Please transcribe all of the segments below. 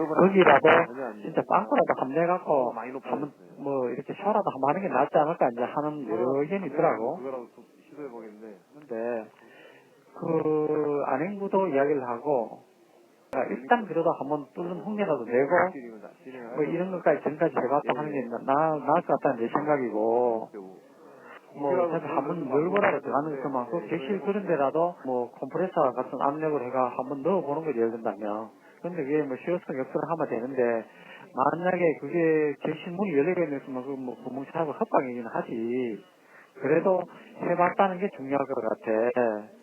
거기라도 진짜 빵꾸라도 한번 내갖고 한번 뭐 이렇게 쇼라도 한번 하는 게 낫지 않을까 이제 하는 여러 의견이 있더라고. 그거라도 시도해보겠는데. 근데 그 안행부도 이야기를 하고 일단 그래도 한번 뚫는 흉내라도 내고 뭐 이런 것까지 전까지 해봤다 하는 게 나을 것 같다는 내 생각이고, 뭐 어차피 한번 열고라도 들어가는 것만큼 객실 그런 데라도 뭐 컴프레서 같은 압력을 해가 한번 넣어보는 거지, 예를 든다면. 근데 그게 뭐 시효성 역설을 하면 되는데, 만약에 그게 객실 문이 열리게 있으면 그 뭐 구멍 차고 헛방이긴 하지. 그래도 해봤다는 게 중요할 것 같아.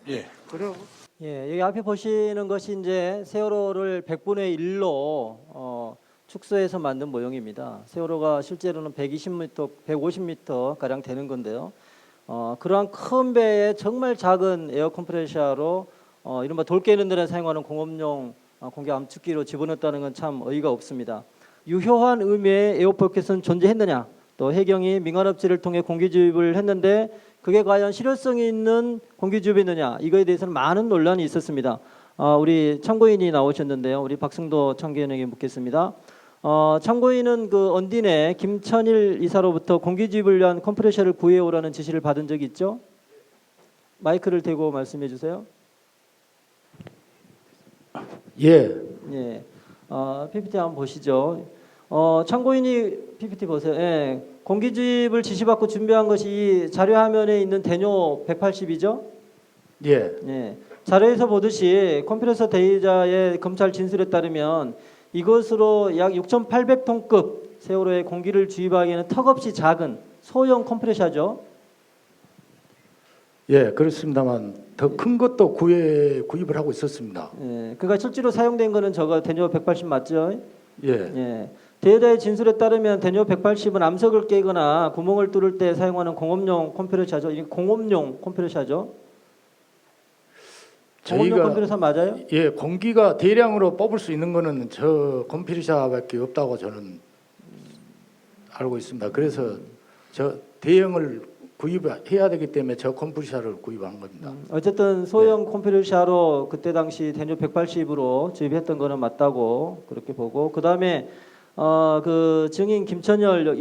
예. 그리고 예, 여기 앞에 보시는 것이 이제 세월호를 100분의 1로 축소해서 만든 모형입니다. 세월호가 실제로는 120m, 150m 가량 되는 건데요. 그러한 큰 배에 정말 작은 에어 컴프레셔로 이른바 돌 깨는 데에 사용하는 공업용 공기 압축기로 집어넣었다는 건 참 어이가 없습니다. 유효한 의미의 에어포켓은 존재했느냐? 또 해경이 민간업체를 통해 공기주입을 했는데 그게 과연 실효성이 있는 공기주입이느냐, 이거에 대해서는 많은 논란이 있었습니다. 우리 참고인이 나오셨는데요. 우리 박승도 참고인에게 묻겠습니다. 참고인은 그 언딘에 김천일 이사로부터 공기주입을 위한 컴프레셔를 구해오라는 지시를 받은 적이 있죠? 마이크를 대고 말씀해 주세요. 예. 예. PPT 한번 보시죠. 참고인이 PPT 보세요. 예. 공기주입을 지시받고 준비한 것이 이 자료 화면에 있는 대뇨 180이죠? 예. 예. 자료에서 보듯이 컴프레서 대의자의 검찰 진술에 따르면 이것으로 약 6,800톤급 세월호에 공기를 주입하기에는 턱없이 작은 소형 컴프레셔죠. 예, 그렇습니다만 더 큰 것도 구입을 하고 있었습니다. 예. 그러니까 실제로 사용된 거는 저거 대뇨 180 맞죠? 예. 예. 대의자의 진술에 따르면 대뇨 180은 암석을 깨거나 구멍을 뚫을 때 사용하는 공업용 컴프레셔죠. 이게 공업용 컴프레셔죠. 공업용 컴프레셔 맞아요? 예, 공기가 대량으로 뽑을 수 있는 거는 저 컴프레셔밖에 없다고 저는 알고 있습니다. 그래서 저 대형을 구입해야 되기 때문에 저 컴프레셔를 구입한 겁니다. 어쨌든 소형 컴프레셔로 그때 당시 대뇨 180으로 주입했던 거는 맞다고 그렇게 보고, 그다음에 그 증인 김천열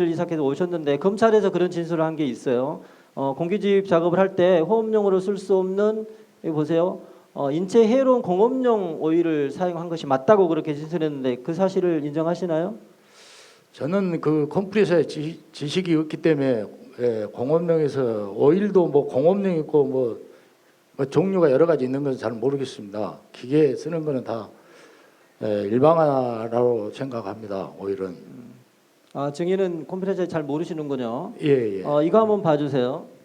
이사께서 오셨는데 검찰에서 그런 진술을 한 게 있어요. 공기주입 작업을 할 때 호흡용으로 쓸 수 없는, 여기 보세요. 인체 해로운 공업용 오일을 사용한 것이 맞다고 그렇게 진술했는데 그 사실을 인정하시나요? 저는 그 컴프레셔에 지식이 없기 때문에 공업용에서 오일도 뭐 공업용 있고 뭐 종류가 여러 가지 있는 건 잘 모르겠습니다. 기계 쓰는 거는 다 일반화라고 생각합니다. 오일은. 증인은 컴프레셔 잘 모르시는군요. 예, 예. 이거 한번 봐주세요.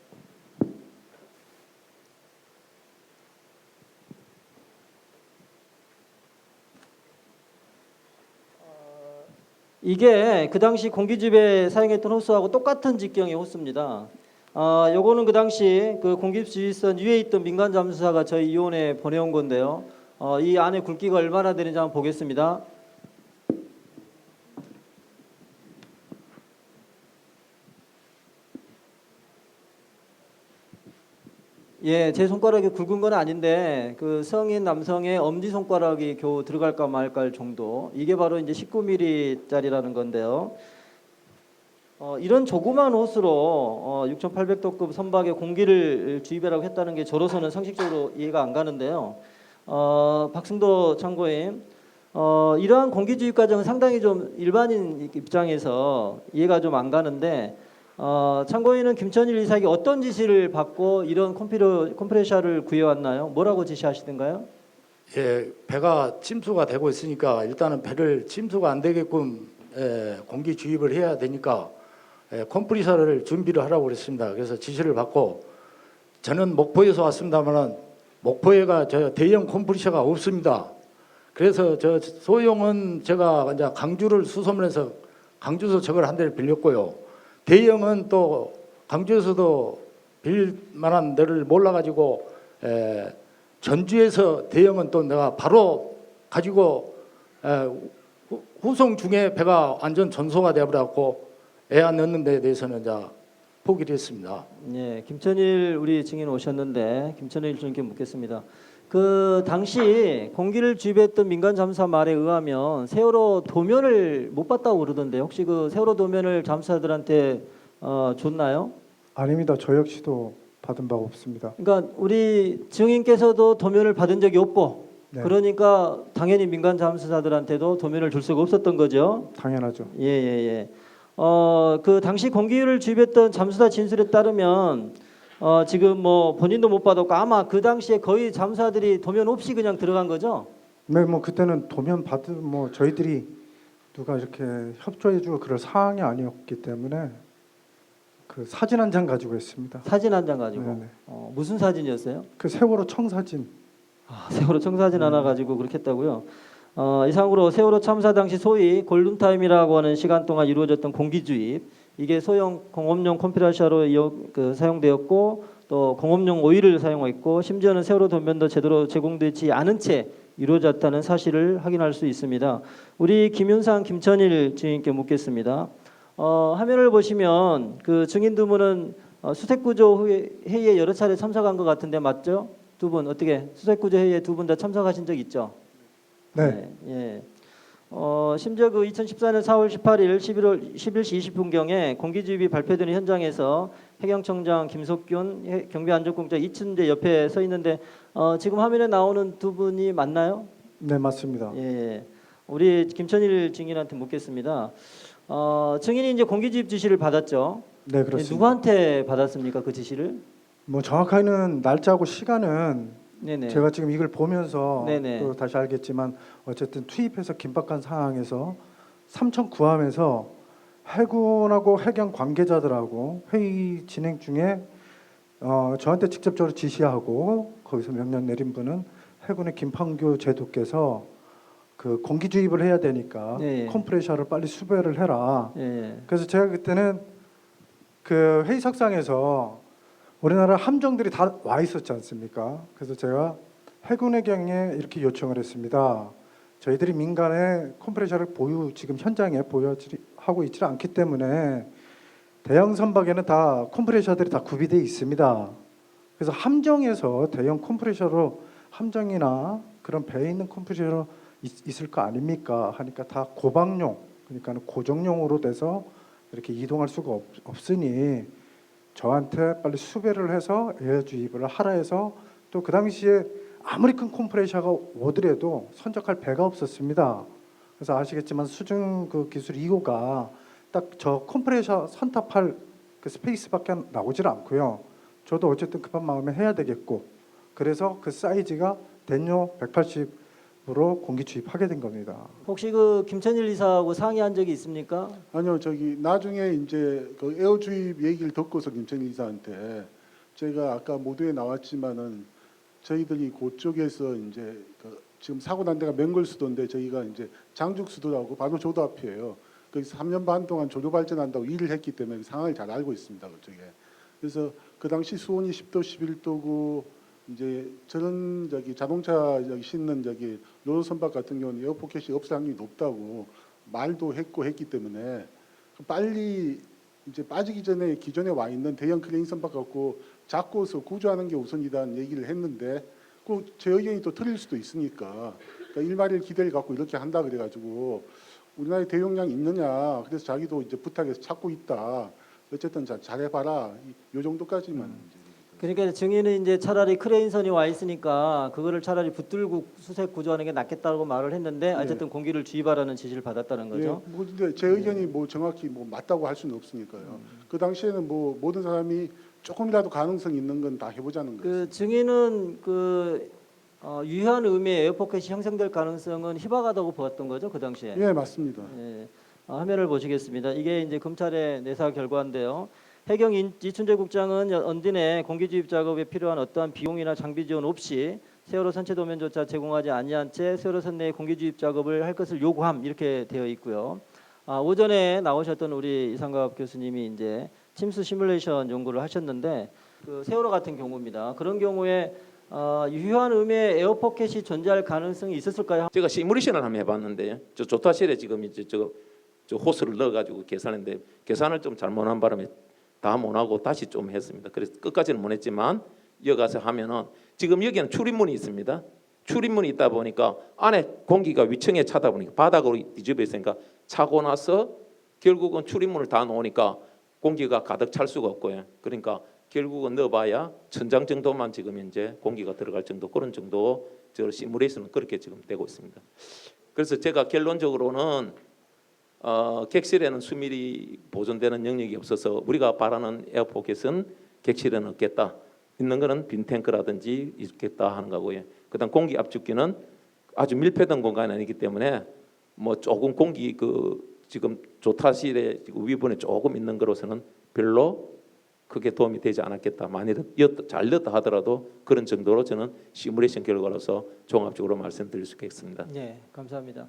이게 그 당시 공기주입에 사용했던 호스하고 똑같은 직경의 호스입니다. 요거는 그 당시 그 공기주입선 위에 있던 민간 잠수사가 저희 이온에 보내온 건데요. 이 안에 굵기가 얼마나 되는지 한번 보겠습니다. 예, 제 손가락이 굵은 건 아닌데 그 성인 남성의 엄지 손가락이 겨우 들어갈까 말까 할 정도. 이게 바로 이제 19mm짜리라는 건데요. 이런 조그만 호스로 6,800도급 선박에 공기를 주입하라고 했다는 게 저로서는 상식적으로 이해가 안 가는데요. 박승도 참고인, 이러한 공기 주입 과정은 상당히 좀 일반인 입장에서 이해가 좀 안 가는데, 참고인은 김천일 이사에게 어떤 지시를 받고 이런 컴프레셔를 구해왔나요? 뭐라고 지시하시던가요? 예, 배가 침수가 되고 있으니까 일단은 배를 침수가 안 되게끔 공기 주입을 해야 되니까 컴프레셔를 준비를 하라고 그랬습니다. 그래서 지시를 받고, 저는 목포에서 왔습니다만은 목포에가 저 대형 컴프레셔가 없습니다. 그래서 저 소형은 제가 이제 강주를 수소문해서 강주에서 저걸 한 대를 빌렸고요. 대형은 또 강주에서도 빌릴 만한 데를 몰라가지고 전주에서 대형은 또 내가 바로 가지고 후송 중에 배가 완전 전소가 되어버렸고 애 안 넣는 데에 대해서는 이제 포기를 했습니다. 예, 김천일 우리 증인 오셨는데 김천일 증인께 묻겠습니다. 그 당시 공기를 주입했던 민간 잠수사 말에 의하면 세월호 도면을 못 봤다고 그러던데 혹시 그 세월호 도면을 잠수사들한테 줬나요? 아닙니다. 저 역시도 받은 바가 없습니다. 그러니까 우리 증인께서도 도면을 받은 적이 없고 네. 그러니까 당연히 민간 잠수사들한테도 도면을 줄 수가 없었던 거죠. 당연하죠. 예. 그 당시 공기를 주입했던 잠수사 진술에 따르면 지금 뭐 본인도 못 받았고 아마 그 당시에 거의 잠수사들이 도면 없이 그냥 들어간 거죠. 네, 뭐 그때는 도면 받은 뭐 저희들이 누가 이렇게 협조해주고 그럴 상황이 아니었기 때문에 그 사진 한 장 가지고 있습니다. 사진 한 장 가지고. 네네. 무슨 사진이었어요? 그 세월호 청사진. 세월호 청사진 하나 가지고 그렇게 했다고요. 이상으로 세월호 참사 당시 소위 골든타임이라고 하는 시간 동안 이루어졌던 공기 주입 이게 소형 공업용 컴프레셔로 사용되었고 또 공업용 오일을 사용했고 심지어는 세월호 도면도 제대로 제공되지 않은 채 이루어졌다는 사실을 확인할 수 있습니다. 우리 김윤상, 김천일 증인께 묻겠습니다. 화면을 보시면 그 증인 두 분은 수색구조 회의에 여러 차례 참석한 것 같은데 맞죠? 두 분 어떻게 수색구조 회의에 두 분 다 참석하신 적 있죠? 네. 예. 심지어 그 2014년 4월 18일 11시 20분경에 공기주입이 발표되는 현장에서 해경청장 김석균, 경비안전공장 이춘재 옆에 서 있는데 지금 화면에 나오는 두 분이 맞나요? 네, 맞습니다. 예. 우리 김천일 증인한테 묻겠습니다. 증인이 이제 공기주입 지시를 받았죠. 네, 그렇습니다. 누구한테 받았습니까? 그 지시를? 뭐 정확하게는 날짜하고 시간은 네네. 제가 지금 이걸 보면서 네네. 또 다시 알겠지만 어쨌든 투입해서 긴박한 상황에서 삼천 구함에서 해군하고 해경 관계자들하고 회의 진행 중에 저한테 직접적으로 지시하고 거기서 명령 내린 분은 해군의 김판규 제도께서 그 공기 주입을 해야 되니까 네. 컴프레셔를 빨리 수배를 해라. 예. 그래서 제가 그때는 그 회의석상에서 우리나라 함정들이 다 와 있었지 않습니까? 그래서 제가 해군해경에 이렇게 요청을 했습니다. 저희들이 민간의 컴프레셔를 지금 현장에 보유하고 있지 않기 때문에 대형 선박에는 다 컴프레셔들이 다 구비되어 있습니다. 그래서 함정에서 대형 컴프레셔로 함정이나 그런 배에 있는 컴프레셔로 있을 거 아닙니까? 하니까 다 고방용, 그러니까 고정용으로 돼서 이렇게 이동할 수가 없으니 저한테 빨리 수배를 해서 에어 주입을 하라 해서 또 그 당시에 아무리 큰 컴프레셔가 오더라도 선적할 배가 없었습니다. 그래서 아시겠지만 수중 그 기술 2호가 딱 저 컴프레셔 선탑할 그 스페이스밖에 나오질 않고요. 저도 어쨌든 급한 마음에 해야 되겠고 그래서 그 사이즈가 denyo 180으로 공기 주입하게 된 겁니다. 혹시 그 김천일 이사하고 상의한 적이 있습니까? 아니요, 저기 나중에 이제 그 에어 주입 얘기를 듣고서 김천일 이사한테 제가 아까 모두에 나왔지만은 저희들이 그쪽에서 이제 그 지금 사고 난 데가 맹걸수도인데 저희가 이제 장죽수도라고 바로 조도 앞이에요. 거기서 3년 반 동안 조류 발전한다고 일을 했기 때문에 그 상황을 잘 알고 있습니다, 그쪽에. 그래서 그 당시 수온이 10도, 11도고 이제 저런 저기 자동차 저기 싣는 저기 로드 선박 같은 경우는 에어포켓이 없을 확률이 높다고 말도 했기 때문에 빨리 이제 빠지기 전에 기존에 와 있는 대형 크레인 선박 갖고 잡고서 구조하는 게 우선이다는 얘기를 했는데 그 제 의견이 또 틀릴 수도 있으니까 그러니까 일말의 기대를 갖고 이렇게 한다 그래가지고 우리나라에 대용량 있느냐 그래서 자기도 이제 부탁해서 찾고 있다. 어쨌든 잘해봐라 요 정도까지만. 그러니까 증인은 이제 차라리 크레인선이 와 있으니까 그거를 차라리 붙들고 수색 구조하는 게 낫겠다고 말을 했는데 어쨌든 공기를 주입하라는 지시를 받았다는 거죠. 예, 뭐 근데 제 의견이 뭐 정확히 뭐 맞다고 할 수는 없으니까요. 그 당시에는 뭐 모든 사람이 조금이라도 가능성 있는 건 다 해보자는 거예요. 그 증인은 그 유효한 의미의 에어포켓이 형성될 가능성은 희박하다고 보았던 거죠 그 당시에. 예, 맞습니다. 예. 화면을 보시겠습니다. 이게 이제 검찰의 내사 결과인데요. 해경 이춘재 국장은 언딘에 공기 주입 작업에 필요한 어떠한 비용이나 장비 지원 없이 세월호 선체 도면조차 제공하지 아니한 채 세월호 선 내에 공기 주입 작업을 할 것을 요구함 이렇게 되어 있고요. 오전에 나오셨던 우리 이상갑 교수님이 이제 침수 시뮬레이션 연구를 하셨는데 그 세월호 같은 경우입니다. 그런 경우에 유효한 의미의 에어포켓이 존재할 가능성이 있었을까요? 제가 시뮬레이션을 한번 해봤는데 저 조타실에 지금 이제 저 호스를 넣어가지고 계산했는데 계산을 좀 잘못한 바람에 다 못하고 다시 좀 했습니다. 그래서 끝까지는 못했지만 이어가서 하면은 지금 여기는 출입문이 있습니다. 출입문이 있다 보니까 안에 공기가 위층에 차다 보니까 바닥으로 뒤집어 있으니까 차고 나서 결국은 출입문을 다 놓으니까 공기가 가득 찰 수가 없고요. 그러니까 결국은 넣어봐야 천장 정도만 지금 이제 공기가 들어갈 정도 그런 정도 저 시뮬레이션은 그렇게 지금 되고 있습니다. 그래서 제가 결론적으로는 객실에는 수밀이 보존되는 영역이 없어서 우리가 바라는 에어포켓은 객실에는 없겠다. 있는 거는 빈 탱크라든지 있겠다 하는 거고요. 그다음 공기 압축기는 아주 밀폐된 공간이 아니기 때문에 뭐 조금 공기 지금 조타실에 위분에 조금 있는 거로서는 별로 크게 도움이 되지 않았겠다. 많이 잘 넣었다 하더라도 그런 정도로 저는 시뮬레이션 결과로서 종합적으로 말씀드릴 수 있겠습니다. 네, 감사합니다.